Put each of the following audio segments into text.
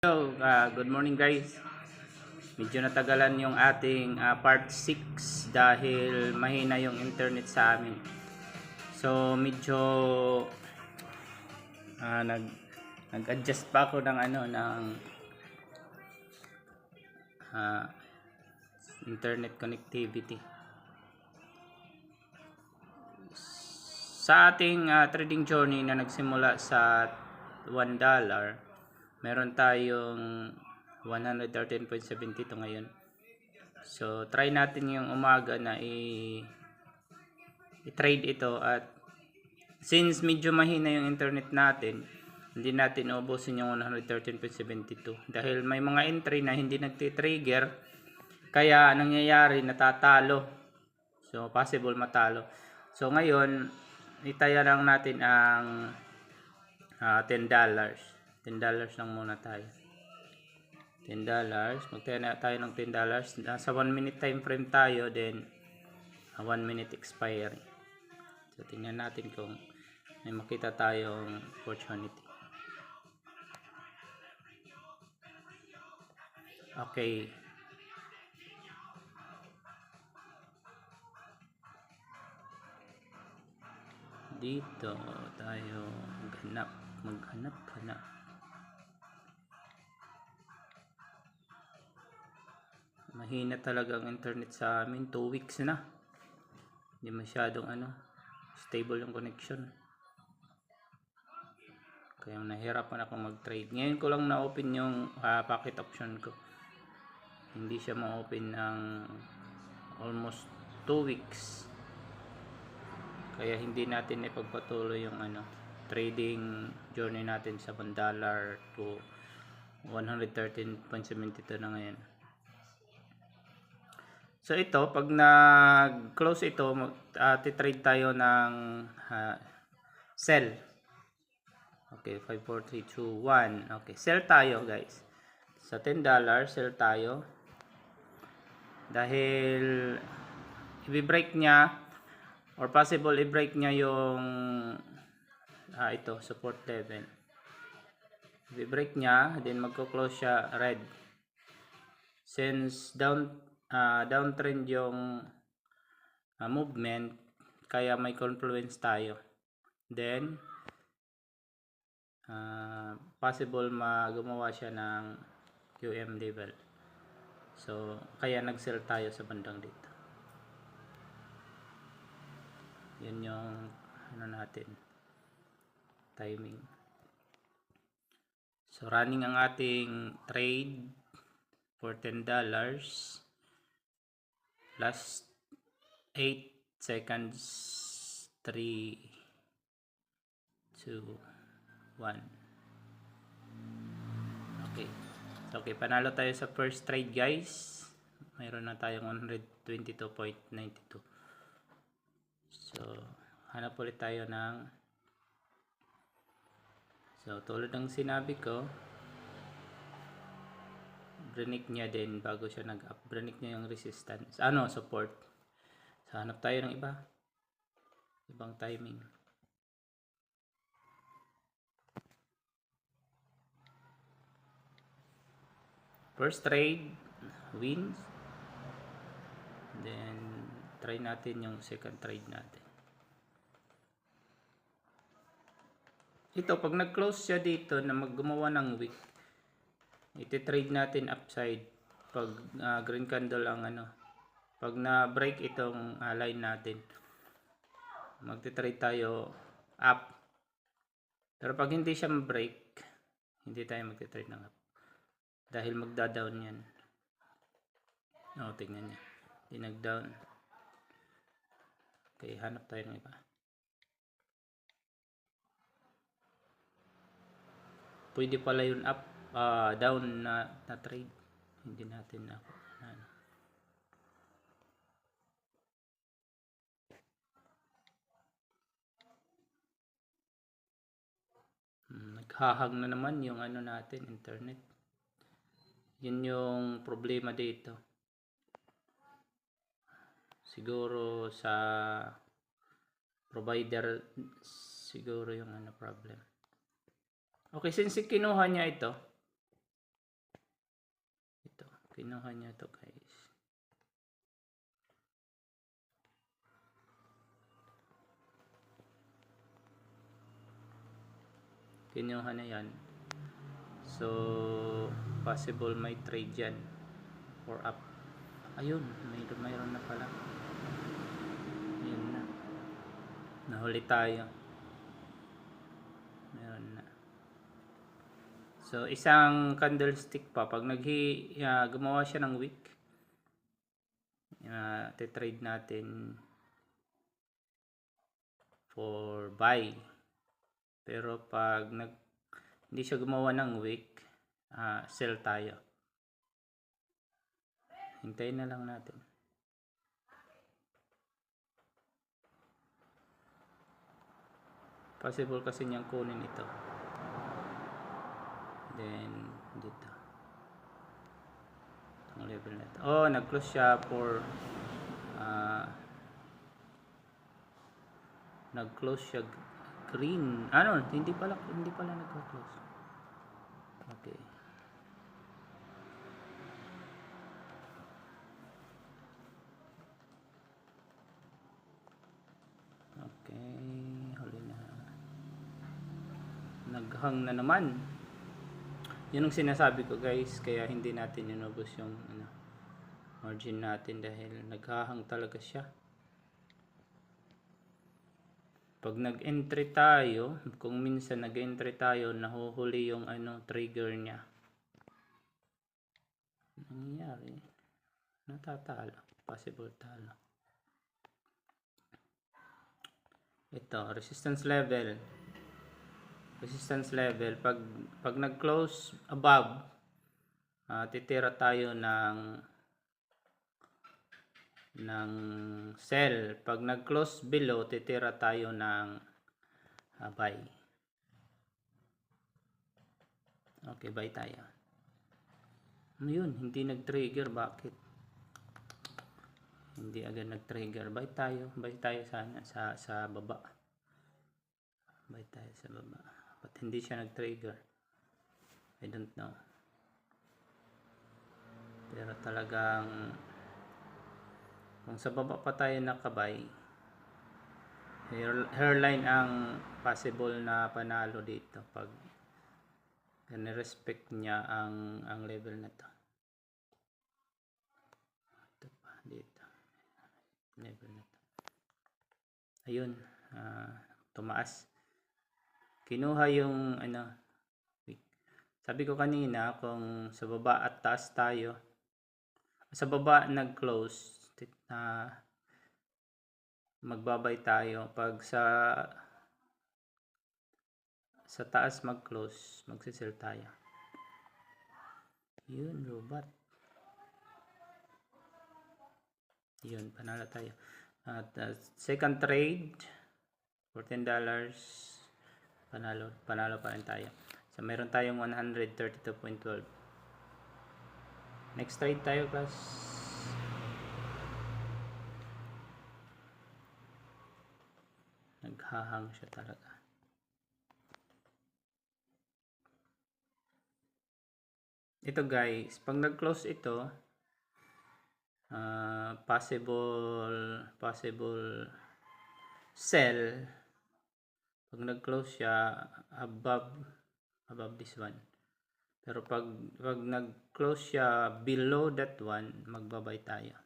Hello, good morning guys. Medyo natagalan yung ating part 6 dahil mahina yung internet sa amin. So medyo uh, nag nag-adjust pa ako ng uh, internet connectivity. Sa ating trading journey na nagsimula sa $1, meron tayong 113.72 ngayon. So try natin yung umaga na i-trade ito, at since medyo mahina yung internet natin, hindi natin ubusin yung 113.72 dahil may mga entry na hindi nagti-trigger, kaya nangyayari natatalo. So possible matalo. So ngayon itaya lang natin ang $10. $10 lang muna tayo. $10. Magtaya na tayo ng $10. Nasa 1 minute time frame tayo, then 1 minute expiry. So tingnan natin kung may makita tayong opportunity. Okay. Dito tayo maghanap. Mahina talaga ang internet sa amin, 2 weeks na. Hindi masyadong stable yung connection. Kaya nahirapan ako mag-trade. Ngayon ko lang na-open yung packet option ko. Hindi siya ma-open ng almost 2 weeks. Kaya hindi natin ipagpatuloy yung trading journey natin sa $1 to 113.72 na ngayon. So ito, pag nag-close ito, titrade tayo ng sell. Okay, 5, 4, 3, 2, 1. Okay, sell tayo guys. Sa $10, sell tayo. Dahil i-break niya, or possible i-break niya yung ito, support level. I-break niya, then magko-close siya red. Since downtrend yung movement, kaya may confluence tayo. Then possible gumawa siya ng QM level. So kaya nag-sell tayo sa bandang dito. Yan yung natin timing. So running ang ating trade for $10. Last 8 seconds. 3, 2, 1. Okay, panalo tayo sa first trade guys. Mayroon na tayong 122.92. So hanap ulit tayo tulad ng sinabi ko, break niya din bago siya nag-up. Break niya yung resistance, support. So hanap tayo ng ibang timing. First trade wins, then try natin yung second trade natin. Ito, pag nag-close siya dito na gumawa ng wick, iti-trade natin upside pag green candle ang pag na-break itong line natin, magti-trade tayo up. Pero pag hindi siya ma-break, hindi tayo magti-trade ng up dahil magda-down yan. Tingnan niya, hindi nag-down. Okay, hanap tayo ng iba. Pwede pala yun up, down na trade. Hindi natin naghahang na naman yung natin, internet. Yun yung problema dito. Siguro sa provider siguro yung problem. Okay, since kinuha niya ito, kinuha niya to guys. Kinuha na yan. So, possible may trade yan or up. Ayun, mayroon na pala. Ayun na. Nahuli tayo. Meron na. So, isang candlestick pa. Pag gumawa siya ng wick, titrade natin for buy. Pero pag hindi siya gumawa ng wick, sell tayo. Hintayin na lang natin. Possible kasi niyang kunin ito. Then, dito. Itong level na ito. Oh, nag-close siya for nag-close siya green. Ano? Hindi pala nag-close. Okay. Okay, huli na. Naghang na naman. Yun ang sinasabi ko guys, kaya hindi natin inubos yung margin natin dahil naghahang talaga siya. Pag nag-entry tayo, kung minsan nag-entry tayo, nahuhuli yung trigger niya. Nangyayari, natatalo, possible talo. Ito, resistance level. Pag nag-close above, titira tayo ng sell. Pag nag-close below, titira tayo ng buy. Okay, buy tayo. Ayun, hindi nag-trigger. Bakit? Hindi agad nag-trigger. Buy tayo sana sa baba. Buy tayo sa baba. But hindi siya nag-trigger. I don't know. Pero talagang kung sa baba pa tayo nakabay, hairline ang possible na panalo dito pag respect niya ang level na to. Ito pa dito. Level na to. Ayun, tumaas. Kinuha yung sabi ko kanina kung sa baba at taas tayo, sa baba nag-close, magbabay tayo. Pag sa taas mag-close, magsisell tayo. Yun, robot. Yun, panalo tayo. At second trade, $14, panalo pa rin tayo. So meron tayong 132.12. Next trade tayo class. Naghahang siya talaga. Ito guys, pag nag-close ito, possible sell. Pag nag-close siya above this one. Pero pag nag-close siya below that one, magbabay tayo.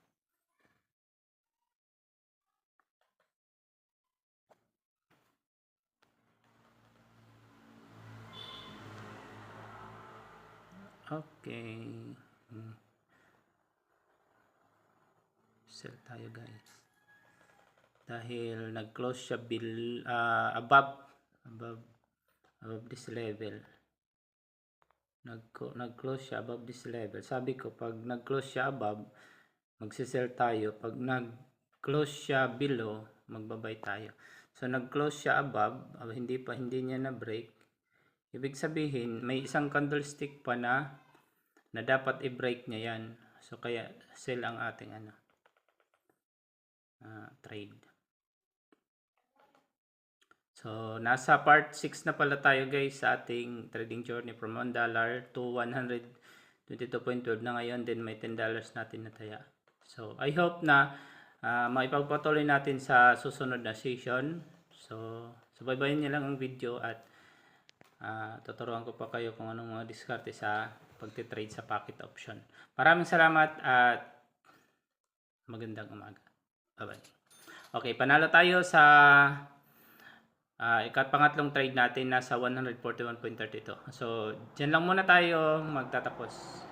Okay. Sell tayo guys. Dahil nag-close siya above this level. Nag-close siya above this level. Sabi ko, pag nag-close siya above, magsisell tayo. Pag nag-close siya below, magbabay tayo. So nag-close siya above, hindi niya na break. Ibig sabihin, may isang candlestick pa na dapat i-break niya yan. So kaya sell ang ating trade. So nasa part 6 na pala tayo guys sa ating trading journey from $1 to $100 22.12 na ngayon, then may $10 natin nataya. So, I hope na maipagpatuloy natin sa susunod na session. So, subaybayan niyo lang ang video at tuturuan ko pa kayo kung anong mga diskarte sa pagtitrade sa pocket option. Maraming salamat at magandang umaga. Bye-bye. Okay, panalo tayo sa pangatlong trade natin, nasa 141.32. So, dyan lang muna tayo magtatapos.